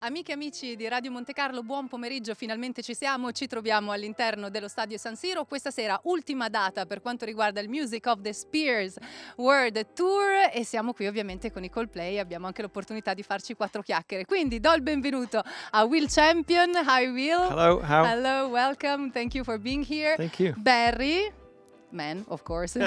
Amiche e amici di Radio Monte Carlo, buon pomeriggio, finalmente ci siamo, ci troviamo all'interno dello stadio San Siro. Questa sera ultima data per quanto riguarda il Music of the Spheres World Tour e siamo qui ovviamente con i Coldplay, abbiamo anche l'opportunità di farci 4 chiacchiere. Quindi do il benvenuto a Will Champion. Hi Will. Hello, how? Hello, welcome, thank you for being here. Thank you. Barry. Man, of course.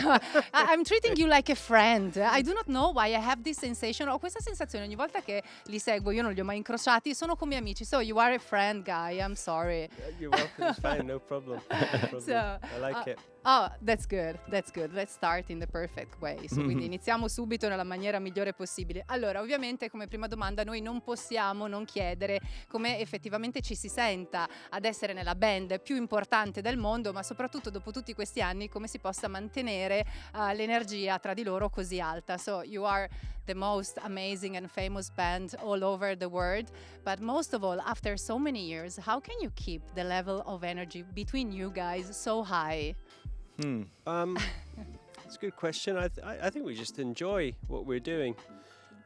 I'm treating you like a friend. I do not know why I have this sensation. Ho questa sensazione ogni volta che li seguo, io non li ho mai incrociati, sono come amici. So you are a friend, Guy. I'm sorry. You're welcome. It's fine. No problem. No problem. So, I like it. Oh, that's good. That's good. Let's start in the perfect way. So, quindi iniziamo subito nella maniera migliore possibile. Allora, ovviamente, come prima domanda, noi non possiamo non chiedere come effettivamente ci si senta ad essere nella band più importante del mondo, ma soprattutto dopo tutti questi anni come si possa mantenere l'energia tra di loro così alta. So, you are the most amazing and famous band all over the world, but most of all, after so many years, how can you keep the level of energy between you guys so high? It's a good question. I think we just enjoy what we're doing.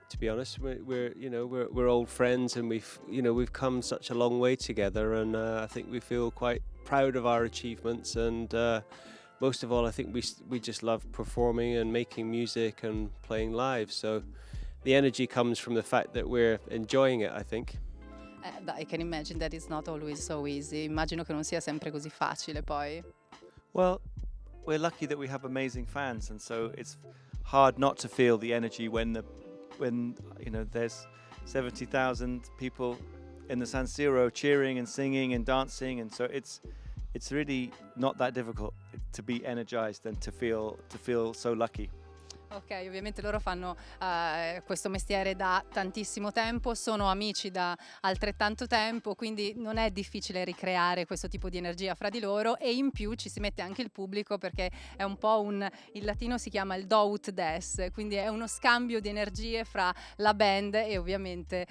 To be honest, we're old friends, and we've come such a long way together, and I think we feel quite proud of our achievements. And most of all, I think we just love performing and making music and playing live. So the energy comes from the fact that we're enjoying it, I think. I can imagine that it's not always so easy. Immagino che non sia sempre così facile poi. Well, we're lucky that we have amazing fans, and so it's hard not to feel the energy when there's 70,000 people in the San Siro cheering and singing and dancing, and so it's really not that difficult to be energized and to feel so lucky. Ok, ovviamente loro fanno questo mestiere da tantissimo tempo, sono amici da altrettanto tempo, quindi non è difficile ricreare questo tipo di energia fra di loro e in più ci si mette anche il pubblico perché è un po' il latino si chiama il do ut des, quindi è uno scambio di energie fra la band e ovviamente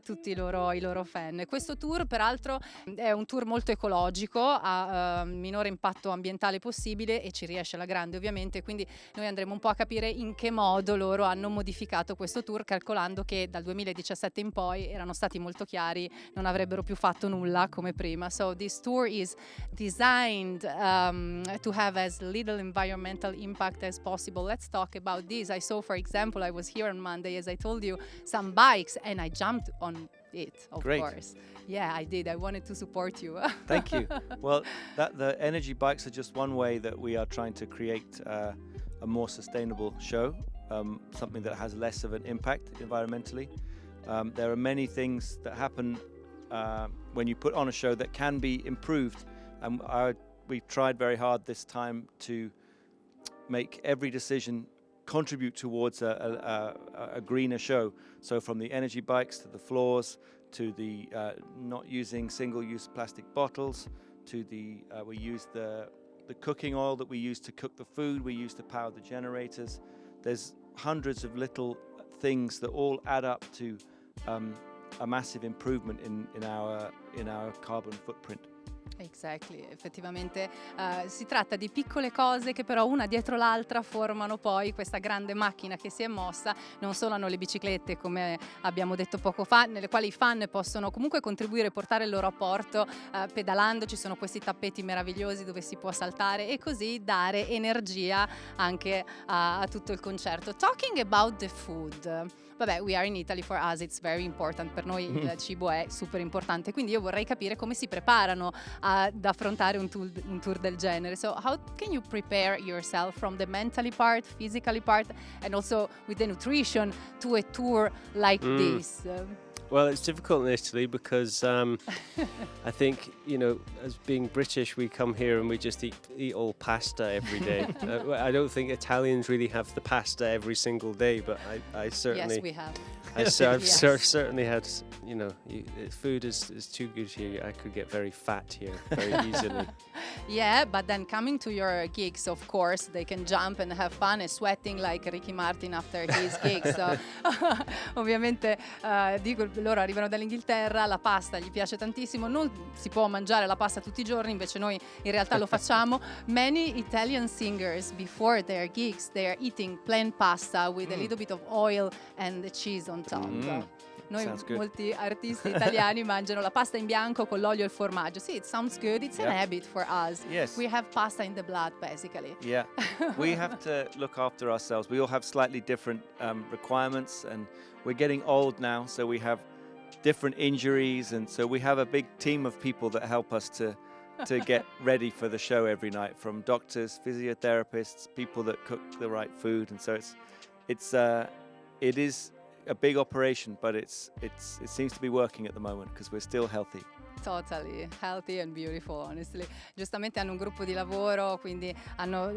tutti i loro fan. Questo tour peraltro è un tour molto ecologico, ha minore impatto ambientale possibile e ci riesce alla grande ovviamente, quindi noi andremo un po' a capire in che modo loro hanno modificato questo tour, calcolando che dal 2017 in poi erano stati molto chiari, non avrebbero più fatto nulla come prima. So this tour is designed to have as little environmental impact as possible. Let's talk about this. I saw, for example, I was here on Monday, as I told you, some bikes and I jumped on it, of Great. course. Yeah, I did. I wanted to support you. Thank you. Well, the energy bikes are just one way that we are trying to create a more sustainable show, something that has less of an impact environmentally. There are many things that happen when you put on a show that can be improved, and we've tried very hard this time to make every decision contribute towards a greener show. So from the energy bikes to the floors, to the not using single-use plastic bottles, to we use the cooking oil that we use to cook the food, we use to power the generators. There's hundreds of little things that all add up to a massive improvement in our carbon footprint. Exactly, effettivamente si tratta di piccole cose che però una dietro l'altra formano poi questa grande macchina che si è mossa. Non solo hanno le biciclette, come abbiamo detto poco fa, nelle quali i fan possono comunque contribuire e portare il loro apporto pedalando. Ci sono questi tappeti meravigliosi dove si può saltare e così dare energia anche a tutto il concerto. Talking about the food, vabbè, we are in Italy, for us it's very important, per noi il cibo è super importante, quindi io vorrei capire come si preparano ad affrontare un tour del genere. So how can you prepare yourself from the mentally part, physically part, and also with the nutrition to a tour like this? Well, it's difficult in Italy because I think, as being British, we come here and we just eat all pasta every day. I don't think Italians really have the pasta every single day, but I certainly... Yes, we have. I've Yes. certainly had, food is too good here. I could get very fat here very easily. Yeah, but then coming to your gigs, of course, they can jump and have fun and sweating like Ricky Martin after his gigs. So, ovviamente, loro arrivano dall'Inghilterra, la pasta gli piace tantissimo, non si può mangiare la pasta tutti i giorni, invece noi in realtà lo facciamo. Many Italian singers, before their gigs, they are eating plain pasta with a little bit of oil and the cheese on top. Noi Sounds good. molti artisti italiani mangiano la pasta in bianco con l'olio e il formaggio. Sì, it sounds good. It's an Yeah. habit for us. Yes. We have pasta in the blood, basically. Yeah, we have to look after ourselves. We all have slightly different requirements, and we're getting old now, so we have different injuries, and so we have a big team of people that help us to get ready for the show every night, from doctors, physiotherapists, people that cook the right food, and so it is a big operation, but it seems to be working at the moment because we're still healthy. Totally healthy and beautiful, honestly. Giustamente hanno un gruppo di lavoro, quindi hanno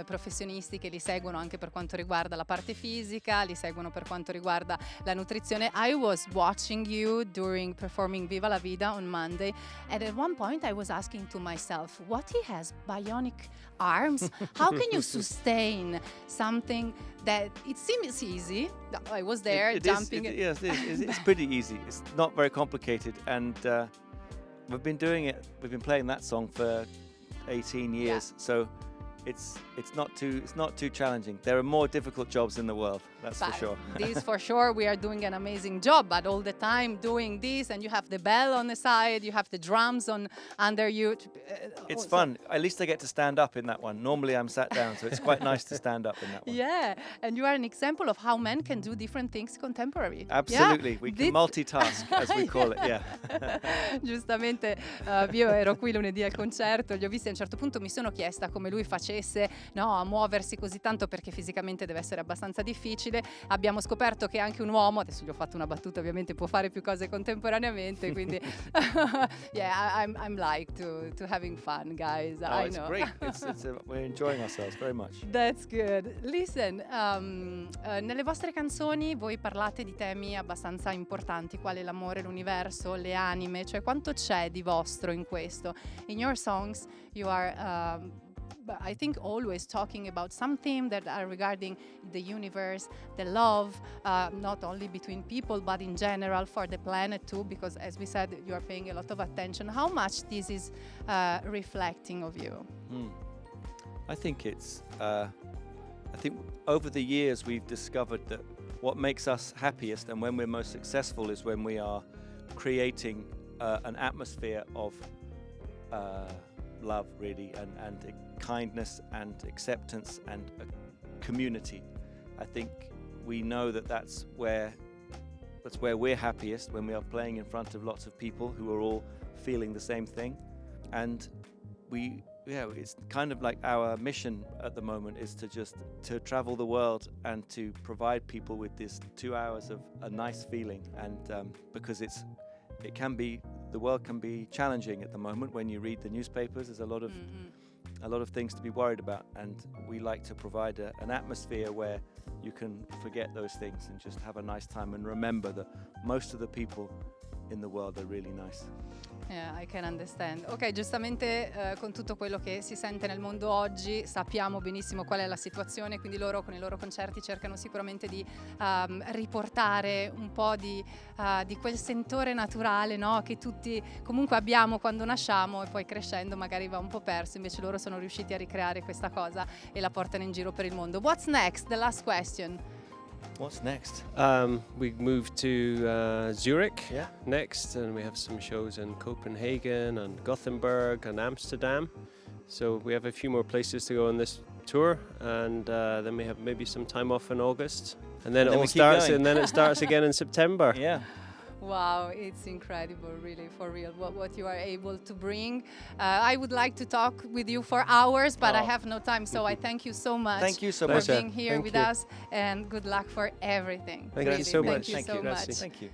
professionisti che li seguono anche per quanto riguarda la parte fisica, li seguono per quanto riguarda la nutrizione. I was watching you during performing Viva la Vida on Monday, and at one point I was asking to myself, what he has bionic arms? How can you sustain something that it seems easy? I was there jumping. Yes, it's pretty easy. It's not very complicated, and we've been doing it. We've been playing that song for 18 years, so it's not too challenging. There are more difficult jobs in the world, that's for sure. This for sure. We are doing an amazing job, but all the time doing this, and you have the bell on the side, you have the drums under you. It's fun. At least I get to stand up in that one. Normally I'm sat down, so it's quite nice to stand up in that one. Yeah, and you are an example of how men can do different things contemporary. Absolutely, yeah. We can multitask, as we call it. Yeah. Giustamente, io ero qui lunedì al concerto, li ho visti, a un certo punto mi sono chiesta come lui facesse a muoversi così tanto, perché fisicamente deve essere abbastanza difficile. Abbiamo scoperto che anche un uomo, adesso gli ho fatto una battuta, ovviamente può fare più cose contemporaneamente, quindi yeah, I'm like to having fun, guys. I It's know. great. We're enjoying ourselves very much. That's good. Listen, nelle vostre canzoni voi parlate di temi abbastanza importanti, quali l'amore, l'universo, le anime, cioè quanto c'è di vostro in questo? In your songs you are I think always talking about some themes that are regarding the universe, the love, not only between people but in general for the planet too, because as we said, you are paying a lot of attention. How much this is reflecting of you? I think I think over the years we've discovered that what makes us happiest and when we're most successful is when we are creating an atmosphere of love, really, and kindness and acceptance and a community. I think we know that that's where we're happiest, when we are playing in front of lots of people who are all feeling the same thing. And it's kind of like our mission at the moment is to travel the world and to provide people with this 2 hours of a nice feeling. And because the world can be challenging at the moment. When you read the newspapers, there's a lot of things to be worried about, and we like to provide an atmosphere where you can forget those things and just have a nice time and remember that most of the people in the world are really nice. Yeah, I can understand. Ok, giustamente con tutto quello che si sente nel mondo oggi sappiamo benissimo qual è la situazione, quindi loro con i loro concerti cercano sicuramente di riportare un po' di quel sentore naturale, no? Che tutti comunque abbiamo quando nasciamo e poi crescendo magari va un po' perso, invece loro sono riusciti a ricreare questa cosa e la portano in giro per il mondo. What's next? The last question. What's next? We moved to Zurich Yeah. next, and we have some shows in Copenhagen and Gothenburg and Amsterdam. So we have a few more places to go on this tour, and then we have maybe some time off in August, and then And then it all we keep starts, going. and then it starts again in September. Yeah. Wow, it's incredible, really, for real, what you are able to bring. I would like to talk with you for hours, but I have no time, so I thank you so much Thank you so for much. Pleasure. being here Thank with you. us, and good luck for everything. Thank you really. so Thank much. you Thank so you. much. Grazie. Thank you.